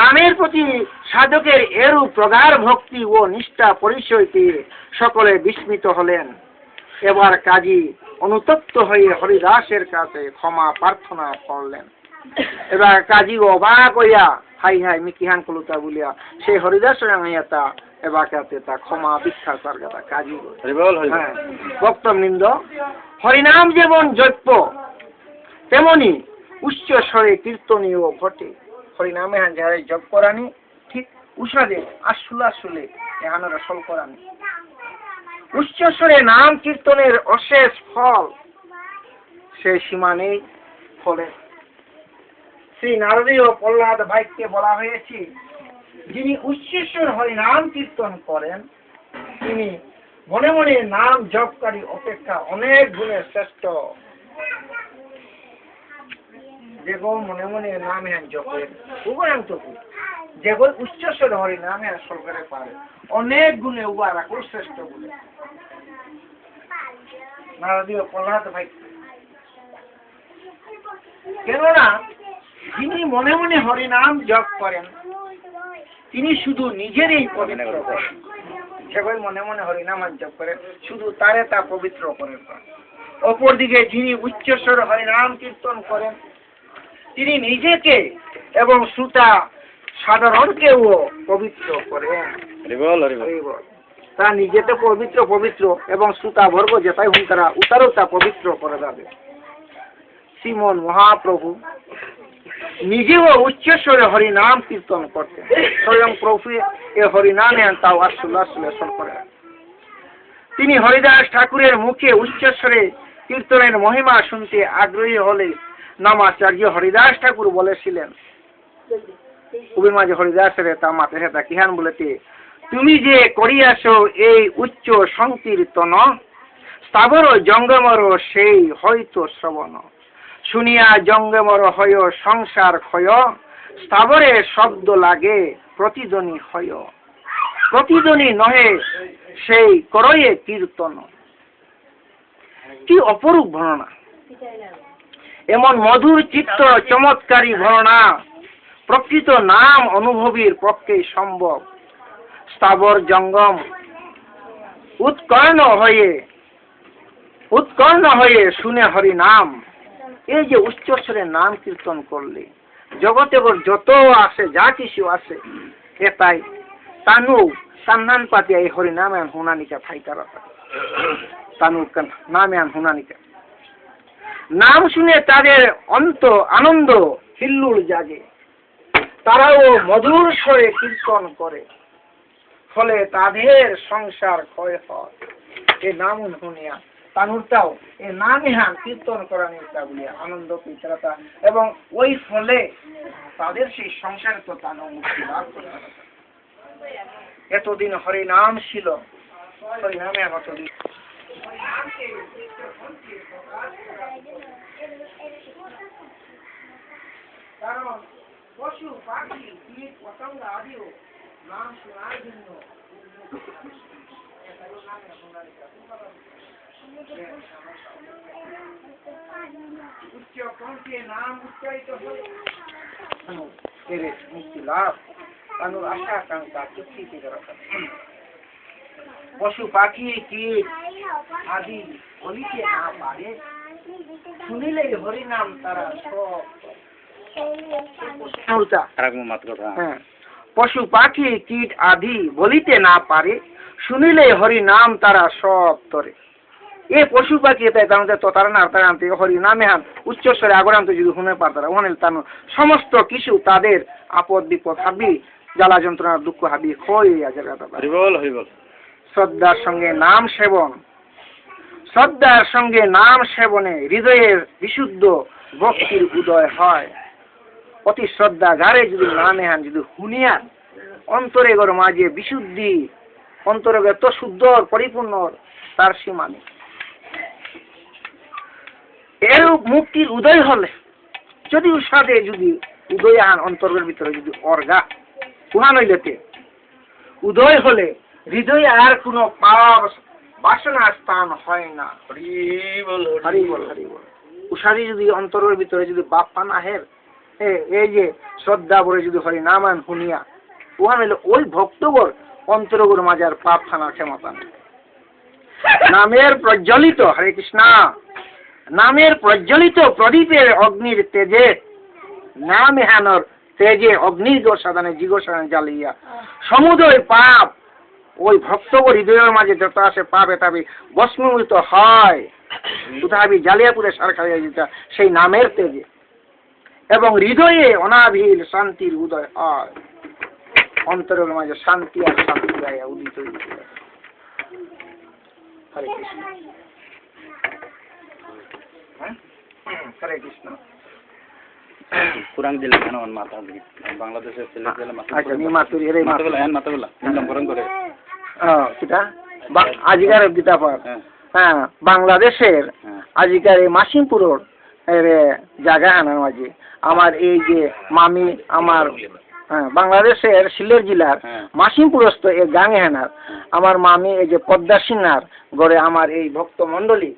নামের প্রতি সাধকের এরূপ প্রগাঢ় ভক্তি ও নিষ্ঠা পরিচয় পেয়ে সকলে বিস্মিত হলেন। এবার কাজী অনুতপ্ত হয়ে হরিদাসের কাছে ক্ষমা প্রার্থনা করলেন। এবার কাজী অবাক হইয়া হাই হাই মিকিহান কলুতা বলিয়া সেই হরিদাস তা এবার তা ক্ষমা ভিক্ষা স্বর্গতা কাজী ভক্তবৃন্দ, হরিনাম যেমন জপ্য তেমনি উচ্চ স্বরে কীর্তনীয় ঘটে। হরিনামে যারা জপ করানি ঠিক উষাদে আসলে এহানোর সল করানি। উচ্চ স্বরে নাম কীর্তনের অশেষ ফল সে সীমা নেই। ফলে শ্রী নারদীয় প্রহ্লাদ ভাইকে বলা হয়েছে, যিনি উচ্চস্বর হরিনাম কীর্তন করেন তিনি মনে মনে নাম জপকারী অপেক্ষা অনেক গুণে শ্রেষ্ঠ। যেগো মনে মনে নাম হ্যান জপের উভয়ন্তকু যেগো উচ্চস্বর হরিনাম হ্যান সরকারে পারে অনেক গুণে উবারা খুব শ্রেষ্ঠ বলে নারদীয় প্রহ্লাদ ভাই। কেননা যিনি মনে মনে হরিনাম জপ করেন তিনি শুধু নিজেরই পবিত্র করেন। সেগুলো মনে মনে হরিনাম জপ করেন শুধু তারে তা পবিত্র করেন। অপরদিকে যিনি উচ্চস্বর হরিনাম কীর্তন করেন তিনি নিজেকে এবং শ্রোতা সাধারণকেও পবিত্র করেন। তা নিজেতে পবিত্র এবং শ্রোতা বর্গ যেটাই হুন তারা উতারও তা পবিত্র করে যাবে। শ্রীমন মহাপ্রভু নিজেও উচ্চস্বরে হরিনাম কীর্তন করতেন। স্বয়ং প্রভু এ হরিনামে তাও আসলে করে। তিনি হরিদাস ঠাকুরের মুখে উচ্চস্বরে কীর্তনের মহিমা শুনতে আগ্রহী হলে নামাচার্য হরিদাস ঠাকুর বলেছিলেন, কবির মাঝে হরিদাসের তা মাতে হেতা কিহান বলেতে, তুমি যে করিয়াছ এই উচ্চ সংকীর্তন স্থাবর জঙ্গমর সেই হয়তো শ্রবণ শুনিয়া জঙ্গমর হয় সংসার ক্ষয় স্থাবরে শব্দ লাগে প্রতিধ্বনি হয় প্রতিধ্বনি নহে সেই করয়ে কীর্তন। কি অপরূপ বর্ণনা! এমন মধুর চিত্ত চমৎকারী বর্ণনা প্রকৃত নাম অনুভবীর পক্ষে সম্ভব। স্থাবর জঙ্গম উৎকর্ণ হয়ে শুনে হরি নাম। এই যে উচ্চস্বরে নাম কীর্তন করলে জগতে যত আসে যা কিছু আসে এটাই তানু সান্নান পাতিয়া এই হরি নাম হুনানিকা ফাইতারা তানু নামে হুনানিকা নাম শুনে তাদের আনন্দ হিল্লুল জাগে। তারাও মধুর স্বরে কীর্তন করে, ফলে তাদের সংসার ক্ষয় হয়। এই নাম শুনিয়া তানুরটাও এই নামে হান কীর্তন করা নিতা বলিয়া আনন্দ পিতারা এবং ওই ফলে তাদের সেই সংসারে তো তানু মুক্তি লাভ করে। এতদিন হরি নাম ছিল, হরি নামে এতদিন কারণ পশু পাখি কীট পতঙ্গ আদিও নাম শোনার জন্য উচ্চ কণ্ঠে নাম উচ্চারিত হলে মুক্তি লাভ তানুর আশা আকাঙ্ক্ষা চুক্তিতে করা। পশু পাখি কীট আদি বলিতে না পারে, শুনিলে হরিনাম তারা সব। পশু পাখি কীট আদি বলিতে না পারে, শুনিলে হরি নাম তারা সব তরে। এ পশু পাখি তাই তারা না তারা আনতে হরি নামে হান উচ্চস্বরে আগরান্ত যদি শুনে পারতারা ওখানে তানো সমস্ত কিছু তাদের আপদ বিপদ হাবি জ্বালা যন্ত্রণা দুঃখ হাবি হইয়া যাবে। শ্রদ্ধার সঙ্গে নাম সেবনে হৃদয়ের বিশুদ্ধ ভক্তির উদয় হয়। অতি শ্রদ্ধা যারে যদি নামে হান যদি শুনিয়া অন্তরে গর মাঝে বিশুদ্ধি অন্তরে এত শুদ্ধ পরিপূর্ণ তার সীমা নেই। এরূপ মুক্তির উদয় হলে যদি সাথে যদি উদয় আন অন্তরের ভিতরে যদি অর্গা কুহান হইলেতে উদয় হলে হৃদয়ে আর কোনো পাপ বাসনা স্থান হয় না। হরি বল হরি বল হরি বল। উষারি যদি অন্তরের ভিতরে যদি বাপ পান আহের এই যে শ্রদ্ধা বলে যদি হরি নামান শুনিয়া উহা মিলে ওই ভক্তবর অন্তরগুর মাঝে আর পাপ খানার ক্ষমতা নেই। নামের প্রজ্বলিত হরে কৃষ্ণ নামের প্রজ্বলিত প্রদীপের অগ্নির তেজে নাম হেনর তেজে অগ্নির সাধনে জিগ সাধনে জ্বালিয়া সমুদয় পাপ ওই ভক্তবর হৃদয়ের মাঝে যত আসে পাপ এটাবি ভস্মীভূত হয় তথাপি জ্বালিয়াপুরে সার খাইয়া যেটা সেই নামের তেজে এবং হৃদয়ে অনাবিল শান্তির উদয় হয় অন্তরের মাঝে শান্তি আর শান্তি গাইয়া উদিত হইতে হরে কৃষ্ণ হরে কৃষ্ণ কুরাং দিলে কেন মাথা বাংলাদেশের ছেলে ছেলে আচ্ছা নি মাতুরি রে মাতাবেলা নাম করন করে সেটা আজিকার গীতা পাঠ হ্যাঁ বাংলাদেশের আজিকার এই মাসিমপুরের জায়গা আনার মাঝে আমার এই যে মামি আমার বাংলাদেশের সিলেট জেলার মাসিমপুরস্থ এই গাঙে হেনার আমার মামি এই যে পদ্মা সিনহার গড়ে আমার এই ভক্ত মন্ডলী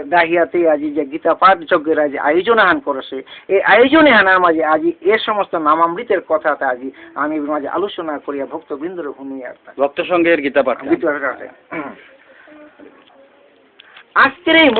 দাহিয়াতে আজি যে গীতা পাঠ যজ্ঞের আজি আয়োজন হান করেছে এই আয়োজনে হানার মাঝে আজি এ সমস্ত নামামৃতের কথাটা আজি আমি মাঝে আলোচনা করিয়া ভক্তবৃন্দর ভূমি আর ভক্ত সঙ্গের গীতা পাঠ আজকের এই